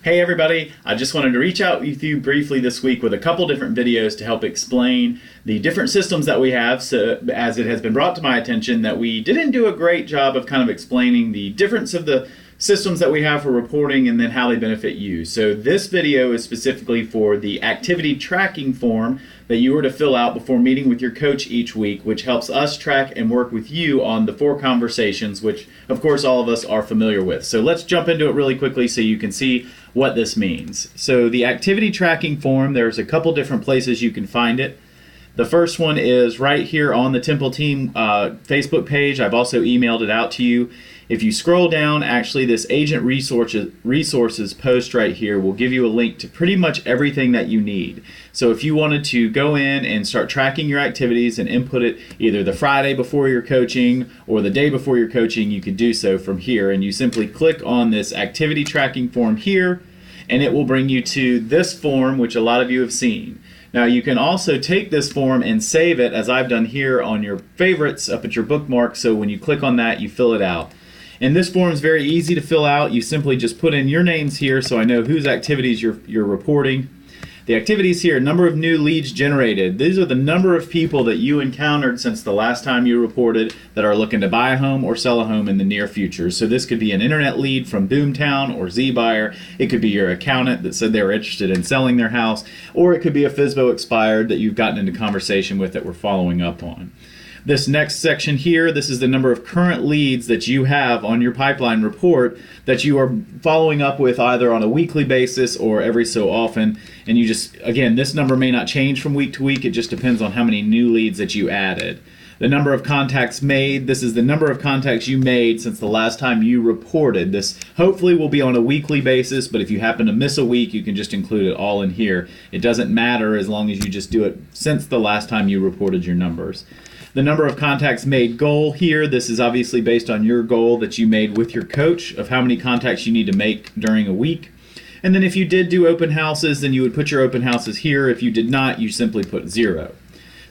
Hey everybody, I just wanted to reach out with you briefly this week with a couple different videos to help explain the different systems that we have, so as it has been brought to my attention that we didn't do a great job of kind of explaining the difference of the systems that we have for reporting and then how they benefit you. So this video is specifically for the activity tracking form that you are to fill out before meeting with your coach each week, which helps us track and work with you on the 4 conversations, which of course all of us are familiar with. So let's jump into it really quickly so you can see what this means. So the activity tracking form, there's a couple different places you can find it. The first one is right here on the Temple Team Facebook page. I've also emailed it out to you. If you scroll down, actually this agent resources post right here will give you a link to pretty much everything that you need. So if you wanted to go in and start tracking your activities and input it either the Friday before your coaching or the day before your coaching, you can do so from here. And you simply click on this activity tracking form here, and it will bring you to this form, which a lot of you have seen. Now you can also take this form and save it, as I've done here, on your favorites up at your bookmark, so when you click on that, you fill it out. And this form is very easy to fill out. You simply just put in your names here so I know whose activities you're reporting. The activities here, number of new leads generated. These are the number of people that you encountered since the last time you reported that are looking to buy a home or sell a home in the near future. So this could be an internet lead from Boomtown or ZBuyer. It could be your accountant that said they were interested in selling their house, or it could be a FSBO expired that you've gotten into conversation with that we're following up on. This next section here, this is the number of current leads that you have on your pipeline report that you are following up with either on a weekly basis or every so often. And you just, again, this number may not change from week to week. It just depends on how many new leads that you added. The number of contacts made, this is the number of contacts you made since the last time you reported. This hopefully will be on a weekly basis, but if you happen to miss a week, you can just include it all in here. It doesn't matter as long as you just do it since the last time you reported your numbers. The number of contacts made goal here, this is obviously based on your goal that you made with your coach of how many contacts you need to make during a week. And then if you did do open houses, then you would put your open houses here. If you did not, you simply put 0.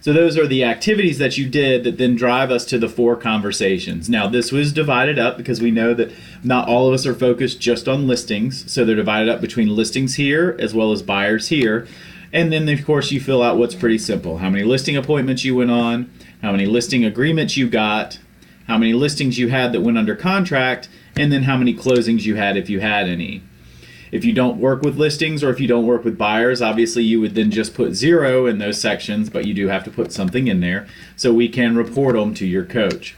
So those are the activities that you did that then drive us to the 4 conversations. Now this was divided up because we know that not all of us are focused just on listings. So they're divided up between listings here as well as buyers here. And then of course you fill out what's pretty simple. How many listing appointments you went on, how many listing agreements you got, how many listings you had that went under contract, and then how many closings you had if you had any. If you don't work with listings or if you don't work with buyers, obviously you would then just put 0 in those sections, but you do have to put something in there so we can report them to your coach.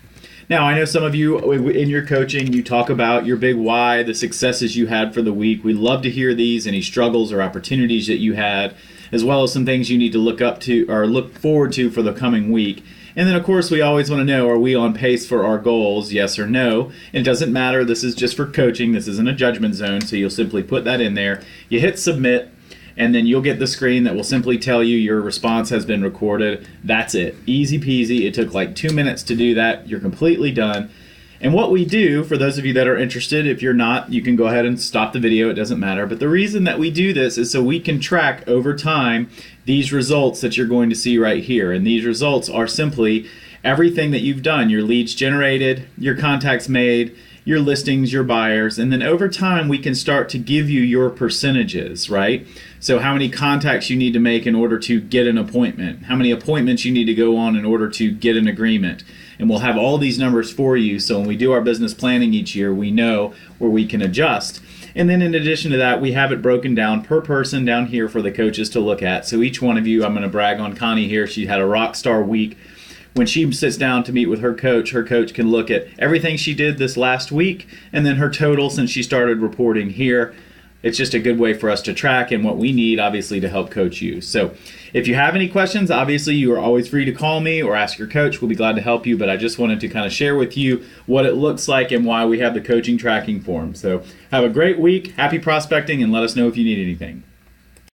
Now, I know some of you in your coaching, you talk about your big why, the successes you had for the week. We love to hear these, any struggles or opportunities that you had, as well as some things you need to look up to or look forward to for the coming week. And then, of course, we always want to know, are we on pace for our goals, yes or no? And it doesn't matter. This is just for coaching. This isn't a judgment zone, so you'll simply put that in there. You hit submit, and then you'll get the screen that will simply tell you your response has been recorded. That's it. Easy peasy. It took like 2 minutes to do that. You're completely done. And what we do, for those of you that are interested, if you're not, you can go ahead and stop the video. It doesn't matter. But the reason that we do this is so we can track over time these results that you're going to see right here. And these results are simply everything that you've done, your leads generated, your contacts made, your listings, your buyers, and then over time we can start to give you your percentages, right? So how many contacts you need to make in order to get an appointment, how many appointments you need to go on in order to get an agreement. And we'll have all these numbers for you, so when we do our business planning each year, we know where we can adjust. And then in addition to that, we have it broken down per person down here for the coaches to look at. So each one of you, I'm going to brag on Connie here, she had a rock star week. When she sits down to meet with her coach can look at everything she did this last week and then her total since she started reporting here. It's just a good way for us to track and what we need, obviously, to help coach you. So if you have any questions, obviously, you are always free to call me or ask your coach. We'll be glad to help you, but I just wanted to kind of share with you what it looks like and why we have the coaching tracking form. So have a great week, happy prospecting, and let us know if you need anything.